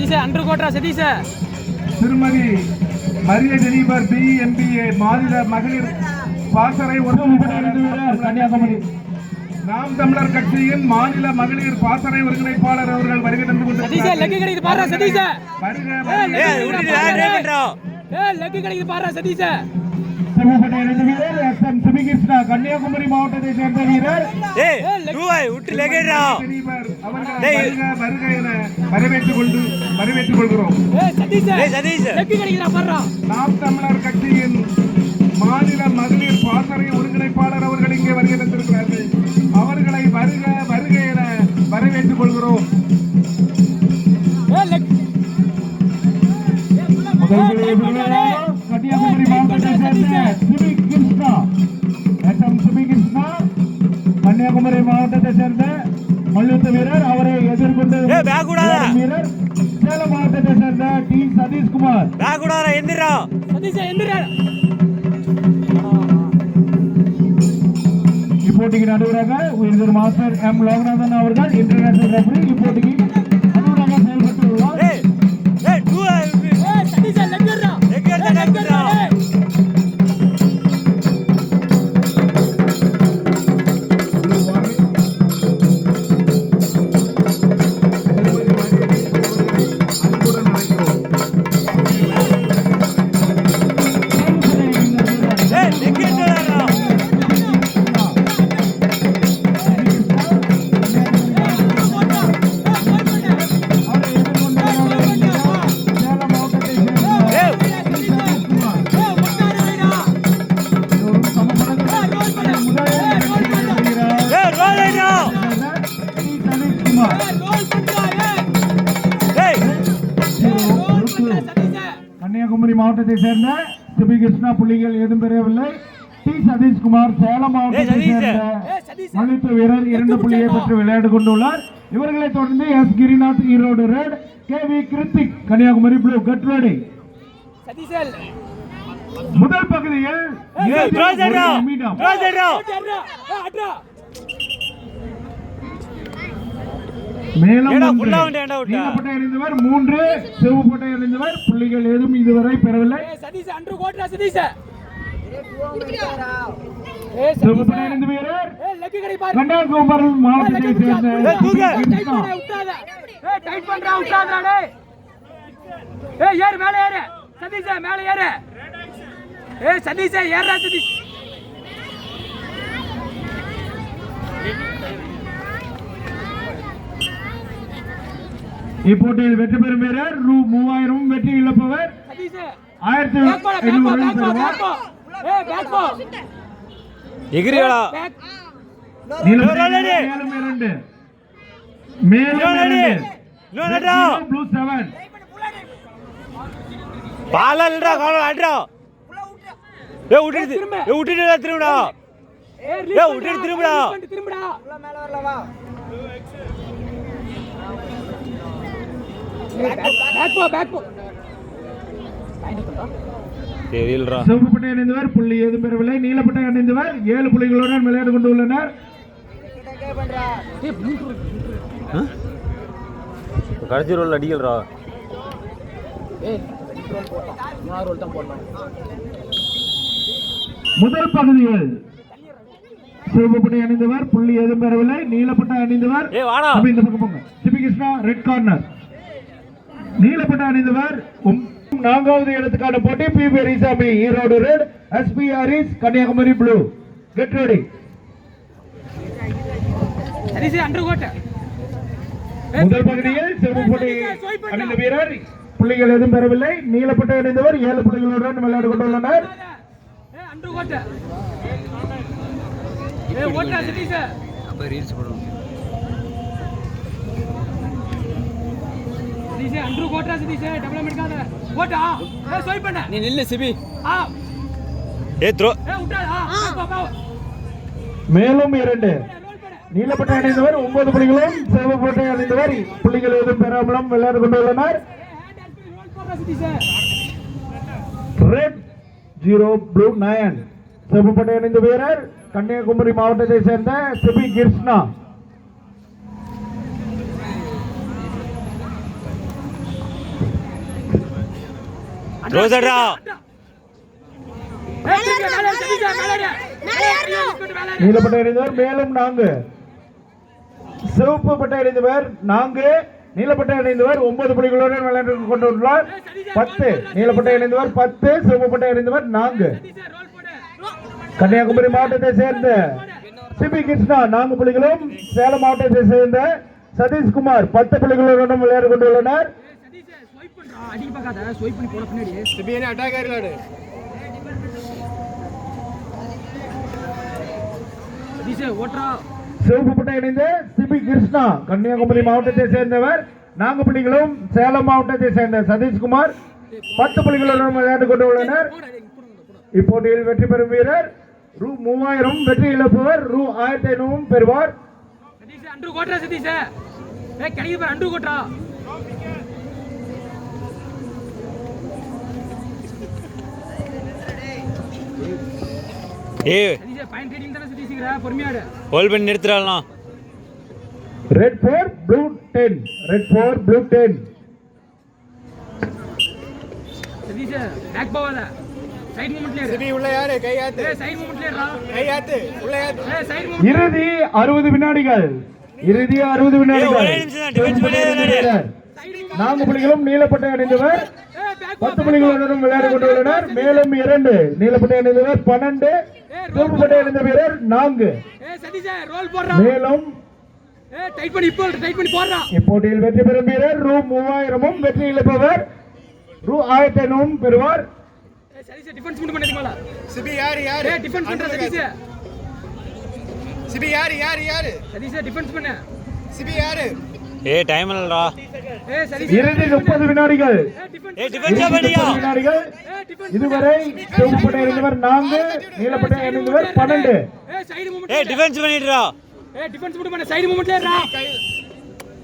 சதீஷ் அன்று கோட்டா சதீஷ். திருமதி Maria Jennifer BMBA மாநில மகளிர் பாசறை கன்னியாகுமரி. நாம் தமிழர் கட்சியின் மாநில மகளிர் பாசறை ஒருங்கிணைப்பாளர் அவர்கள் வருகை தந்து கொண்டிருக்கிறார்கள். லெக் கிடைக்குது பாரு சதீஷ். லெக் கிடைக்குது பாரு சதீஷ். கன்னியாகுமரி மாவட்டத்தை சேர்ந்த வீரர் வரவேற்றுக் கொள்கிறோம். நாம் தமிழர் கட்சியின் மாநில மகளிர் பாசறை ஒருங்கிணைப்பாளர் அவர்கள் இங்கே வருகை தந்திருக்கிறார்கள். அவர்களை வருக வருக என வரவேற்றுக் கொள்கிறோம். கன்னியாகுமரி மாவட்டத்தை சேர்ந்த கிருஷ்ணா கன்னியாகுமரி மாவட்டத்தை சேர்ந்த மல்யுத்த வீரர். அவரை எதிர்கொண்டு வீரர் சேலம் மாவட்டத்தை சேர்ந்த டி சதீஷ்குமார். இப்போட்டிக்கு நடுவராக உயர்திரு மாஸ்டர் M. லோகநாதன் அவர்கள் இன்டர்நேஷனல் ரெஃபரி இப்போட்டிக்கு நடுவராக செயல்பட்டுள்ளார். கன்னியாகுமரி மாவட்டத்தை சேர்ந்த சிபி கிருஷ்ணா புள்ளிகள் ஏதும் பெறவில்லை. டி சதீஷ்குமார் சேலம் மாவட்டத்தை சேர்ந்த மல்யுத்த வீரர் 2 புள்ளியை பெற்று விளையாடு கொண்டுள்ளார். இவர்களை தொடர்ந்து S Girinath Erode red, KV Krithik Kanyakumari blue. Get ready. முதல் பகுதியில் மேலும் நீலப்பட்டை அணிந்தவர் 3, சிவப்பு பட்டை அணிந்தவர் புள்ளிகள் ஏதும் இதுவரை பெறவில்லை. சிவப்பு பட்டை அணிந்த வீரர் கன்னியாகுமரி மாவட்டத்தை சேர்ந்த இப்போட்டியில் வெற்றி பெறும் வீரர் ரூ.3000 வெற்றி இழப்பவர் 1500 சிவப்பு பட்டை அணிந்தவர் புள்ளி ஏதும் பெறவில்லை. நீலப்பட்டை அணிந்தவர் 7 புள்ளிகளுடன் விளையாடு கொண்டுள்ளனர். கடைசி ரோல் அடிக்கல்ரா. முதல் பகுதியில் சிவப்பு பட்டை அணிந்தவர் புள்ளி ஏதும் பெறவில்லை. நீலப்பட்டை அணிந்தவர் சிபி கிருஷ்ணா ரெட் கார்னர். நீலப்பட்டை அணிந்தவர் 4வது இடத்துக்கான போட்டி P Periyasamy Erode red, SP Haris Kanyakumari blue. Get ready. முதல் பகுதியில் சிவப்பு பட்டை அணிந்த வீரர் புள்ளிகள் எதுவும் பெறவில்லை. நீலப்பட்டை அணிந்தவர் 7 புள்ளிகளுடன் விளையாடு கொண்டுள்ளனர். மேலும் 2 நீலப்பட்டை அணிந்தவர் 9 புள்ளிகளும் சிவப்பு பட்டை அணிந்தவர் புள்ளிகள் எதுவும் பெறாமலும் விளையாடு கொண்டுள்ளனர். Red 0 blue 9. சிவப்பு பட்டை அணிந்த வீரர் கன்னியாகுமரி மாவட்டத்தை சேர்ந்த சிபி கிருஷ்ணா. ரோசடா நீலப்பட்டை அணிந்தவர் மேலும் 4. சிவப்பு பட்டை அணிந்தவர் 4. நீலப்பட்டை அணிந்தவர் 9 புள்ளிகளுடன் விளையாண்டு கொண்டுள்ளார். 10. நீலப்பட்டை அணிந்தவர் 10. சிவப்பு பட்டை அணிந்தவர் 4. கன்னியாகுமரி மாவட்டத்தை சேர்ந்த சிபி கிருஷ்ணா 4 புள்ளிகளும், சேலம் மாவட்டத்தை சேர்ந்த சதீஷ்குமார் 10 புள்ளிகளுடன் விளையாடி கொண்டுள்ளனர். சிவப்பு பட்டை அணிந்த சிபி கிருஷ்ணா கன்னியாகுமரி மாவட்டத்தை சேர்ந்தவர் 4 புள்ளிகளும், சேலம் மாவட்டத்தை சேர்ந்த சதீஷ்குமார் 10 புள்ளிகளுடன் விளையாண்டு கொண்டுள்ளனர். இப்போட்டியில் வெற்றி பெறும் வீரர் ரூ.3000, வெற்றி இழப்பவர் ரூ.1500 பெறுவார். ஹோல்ட் பண்ணி நிறுத்துறாலாம். Red 4 blue 10. Red 4 blue 10. இறுதி 60 வினாடிகள். இறுதி 60 வினாடிகள். 4 புள்ளிகளும் நீலப்பட்டை அணிந்தவர் 10 புள்ளிகளுடன் விளையாடி கொண்டுள்ளனர். மேலும் 2 நீலப்பட்டை அணிந்தவர் 12. சிவப்பு பட்டை அணிந்த வீரர் 4. மேலும் இப்போட்டியில் வெற்றி பெறும் வீரர் ரூ.3000, வெற்றி இழப்பவர் ரூ.1500 பெறுவார். டைம் இல்லடா. இறுதி 30 வினாடிகள். இதுவரை சிவப்பு பட்டை அணிந்தவர் 4. நீலப்பட்டை அணிந்தவர் 12. டிஃபென்ஸ் பண்ணிடுறா.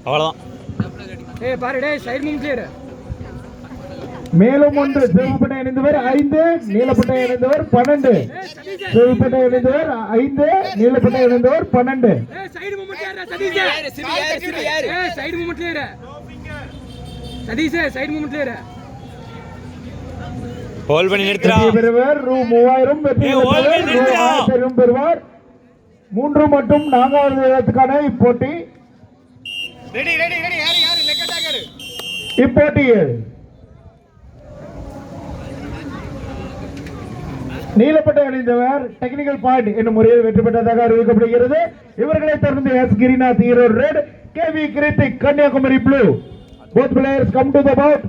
அவ்வளவுதான். மேலும் 1 சிவப்பு பட்டை அணிந்தவர் 5. நீலப்பட்டை அணிந்தவர் 12. சிவப்பு பட்டை அணிந்தவர் 5. நீலப்பட்டை அணிந்தவர் 12. ஹோல்ட் பண்ணி நிறுத்துறா. பெறுவர் ரூ.3000, வெற்றி ரூ.1500 பெறுவார். 3 மற்றும் 4வது இடத்துக்கான இப்போட்டி. இப்போட்டியில் நீலப்பட்டை அணிந்தவர் டெக்னிக்கல் பாயிண்ட் என்னும் முறையில் வெற்றி பெற்றதாக அறிவிக்கப்படுகிறது. இவர்களை தொடர்ந்து S Girinath Erode red, KV Krithik Kanyakumari blue. Both players come to the bout.